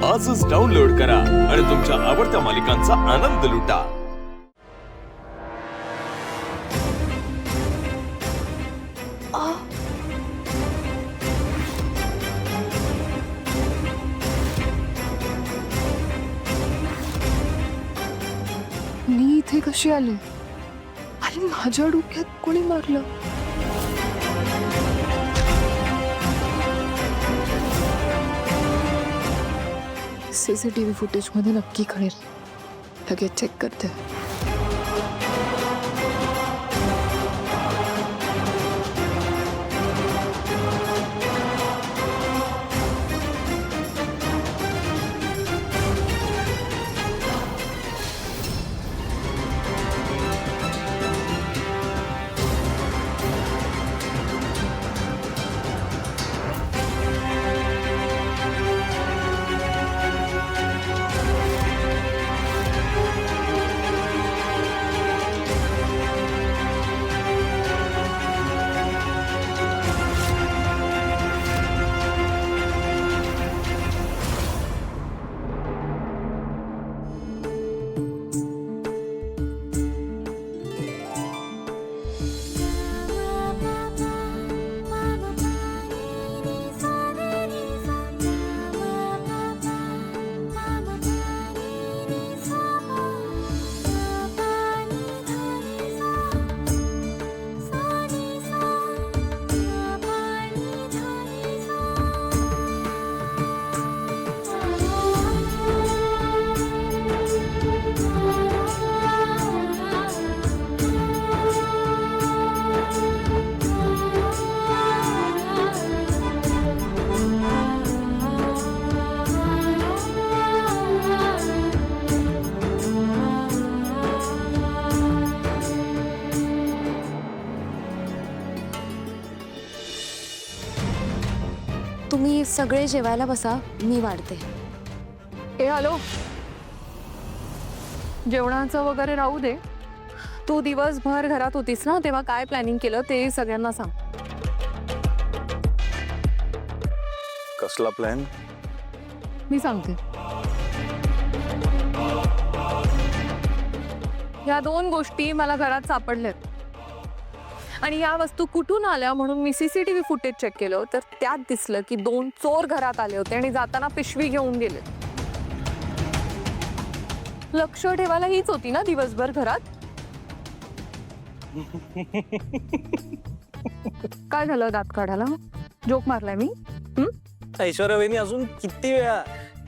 आजच डाउनलोड करा आणि तुमच्या आवडत्या मालिकांचा आनंद लुटा। मी इथे कशी आले आणि माझ्या डोक्यात कोणी मारलं? सीसीटीव्ही फुटेज मध्ये नक्की कळेल। लगेच चेक करते। तुम्ही सगळे जेवायला बसा, मी वाढते। ए हॅलो, जेवणाचं वगैरे राहू दे। तू दिवसभर घरात होतीस ना, तेव्हा काय प्लॅनिंग केलं ते सगळ्यांना सांग। कसला प्लॅन? मी सांगते। या दोन गोष्टी मला घरात सापडल्यात आणि या वस्तू कुठून आल्या म्हणून मी सीसीटीव्ही फुटेज चेक केलं तर त्यात दिसलं की दोन चोर घरात आले होते आणि जाताना पिशवी घेऊन गेले। लक्ष ठेवायला हीच होती ना दिवसभर घरात? काय झालं दात काढायला? जोक मारलाय मी? ऐश्वर्या वहिनी अजून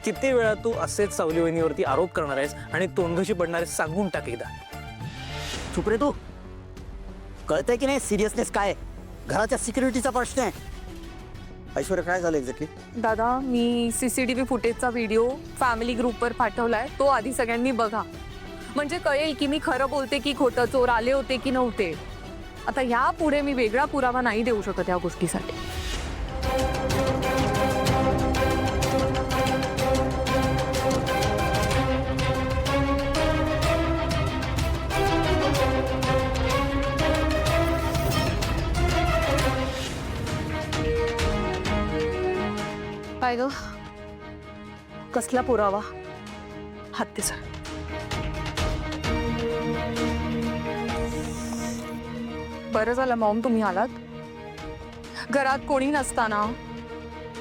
किती वेळा तू असेच सावली वहिनीवरती आरोप करणार आहेस आणि तोंडघशी पडणार आहेस? सांगून टाक एकदा। चुप रे तू। कळतंय की नाही सिरियसनेस काय? घराच्या सिक्युरिटीचा प्रश्न आहे। ऐश्वर्या काय झालं एक्झॅक्टली? दादा, मी सीसीटीव्ही फुटेजचा व्हिडिओ फॅमिली ग्रुपवर पाठवलाय, तो आधी सगळ्यांनी बघा, म्हणजे कळेल की मी खरं बोलते की खोटं, चोर आले होते की नव्हते। आता ह्या पुढे मी वेगळा पुरावा नाही देऊ शकत या गोष्टीसाठी। काय ग, कसला पुरावा? हत्ती सर, बरं झालं मॉम तुम्ही आलात। घरात कोणी नसताना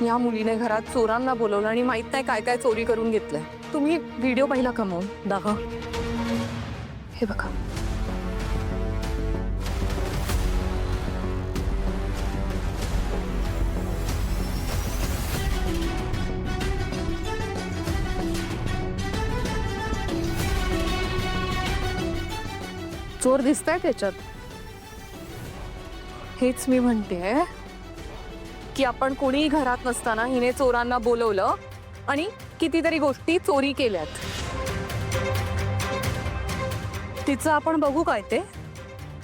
या मुलीने घरात चोरांना बोलवलं आणि माहित नाही काय काय चोरी करून घेतलंय। तुम्ही व्हिडिओ पाहिला का मॉम? दाखव, हे बघा। चोर दिसताय त्याच्यात? हेच मी म्हणते की आपण कोणी घरात नसताना हिने चोरांना बोलवलं आणि कितीतरी गोष्टी चोरी केल्यात। तिचं आपण बघू काय ते,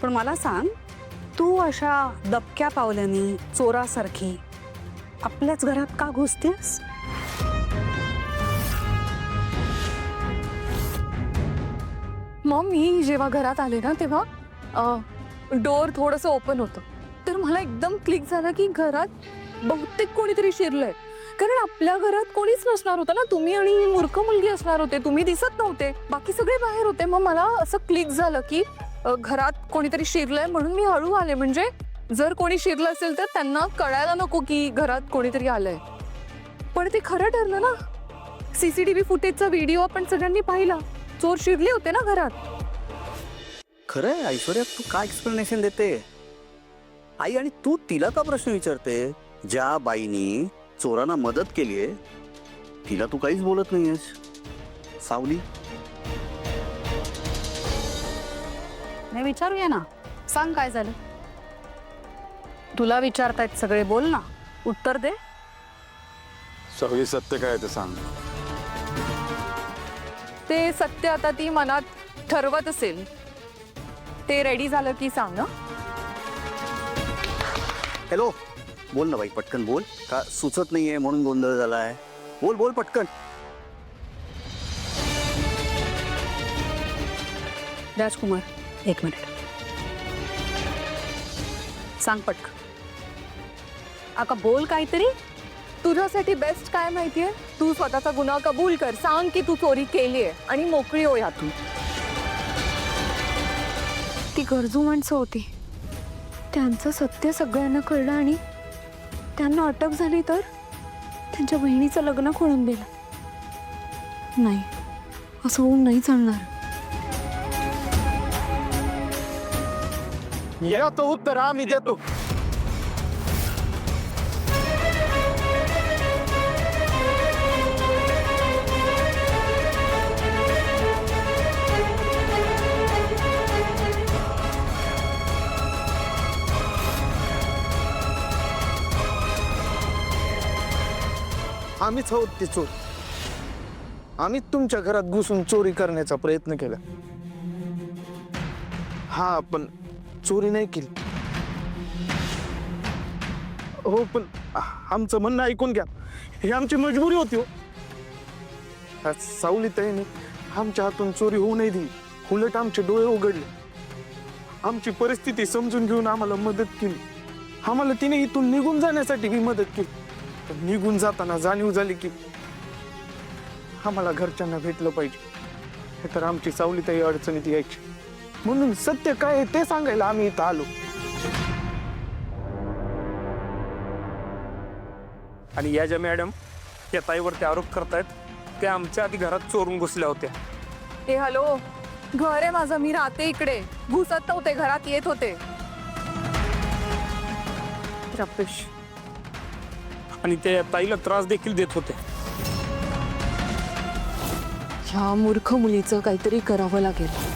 पण मला सांग, तू अशा दबक्या पावलांनी चोरासारखी आपल्याच घरात का घुसतेस? मॉम, मी जेव्हा घरात आले ना तेव्हा डोर थोडंसं ओपन होतं, तर मला एकदम क्लिक झालं की घरात बहुतेक कोणीतरी शिरलंय। कारण आपल्या घरात कोणीच नसणार होतं ना, तुम्ही आणि ही मूर्ख मुलगी असणार होते. तुम्ही दिसत नव्हते, बाकी सगळे बाहेर होते. मग मला असं क्लिक झालं की घरात कोणीतरी शिरलंय, म्हणून मी हळू आले. म्हणजे जर कोणी शिरलं असेल तर त्यांना कळायला नको की घरात कोणीतरी आलंय. पण ते खरं ठरलं ना. सीसीटीव्ही फुटेजचा व्हिडिओ आपण सगळ्यांनी पाहिला. चोर शिरले होते ना घरात. खरंय ऐश्वर्या, तू काय एक्सप्लेनेशन देते? आई, आणि तू तिला का प्रश्न विचारते? ज्या बाईनी चोरांना मदत केलीये तिला तू काहीच बोलत नाहीयेस. सावली, नाही विचारूया ना. सांग काय झालं. तुला विचारतायत सगळे, बोल ना, उत्तर दे. सावली, सत्य काय ते सांग. ते सत्य आता ती मनात ठरवत असेल. ते रेडी झालं की सांग ना. हॅलो, बोल ना बाई, पटकन बोल. का सुचत नाहीये म्हणून गोंधळ झालाय? बोल बोल पटकन. राजकुमार, एक मिनिट. सांग पटकन. आका बोल काहीतरी. तुझ्यासाठी बेस्ट काय माहितीये? तू स्वतःचा गुन्हा कबूल कर. सांग की तू चोरी केलीये आणि मोकळी हो यातून. ती गरजू माणसं होती. त्यांचं सत्य सगळ्यांना कळलं आणि त्यांना अटक झाली तर त्यांच्या बहिणीचं लग्न खोळून दिलं. नाही, असं होऊन नाही चालणार. याचं उत्तर आम्ही देतो. आम्हीच आहोत ते चोर. आम्हीच तुमच्या घरात घुसून चोरी करण्याचा प्रयत्न केला. हा, पण चोरी नाही केली. हो, पण आमचं म्हणणं ऐकून घ्या. ही आमची मजबुरी होती हो. सावलीताईने आमच्या हातून चोरी होऊ नाही दिली. उलट आमचे डोळे उघडले. आमची परिस्थिती समजून घेऊन आम्हाला मदत केली. आम्हाला तिने इथून निघून जाण्यासाठी ही मदत केली. पण निघून जाताना जाणीव झाली की आम्हाला घरच्यांना भेटलं पाहिजे. हे तर आमची सावलीताई अडचणीत यायची. म्हणून सत्य काय आहे ते सांगायला आम्ही इथं आलो. आणि या ज्या मॅडम या ताईवरती आरोप करतायत त्या आमच्या आधी घरात चोरून घुसल्या होत्या. ए हॅलो, घर आहे माझं, मी राहते इकडे. घुसत नव्हते, घरात येत होते. रपेश, आणि ते या ताईला त्रास देखील देत होते. ह्या मूर्ख मुलीचं काहीतरी करावं लागेल.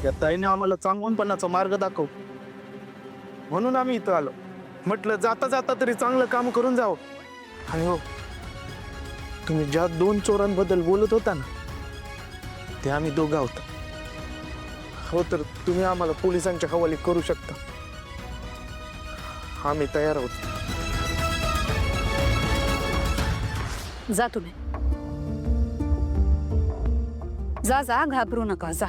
या ताईने आम्हाला चांगवनपणाचा मार्ग दाखव, म्हणून आम्ही इथं आलो. म्हटलं जाता जाता तरी चांगलं काम करून जावं. आणि हो, तुम्ही ज्या 2 चोरांबद्दल बोलत होता ना, ते आम्ही दोघं आहोत. हो, तर तुम्ही आम्हाला पोलिसांच्या हवाली करू शकता. आम्ही तयार आहोत. जा तुम्ही. जा जा, घाबरू नका, जा.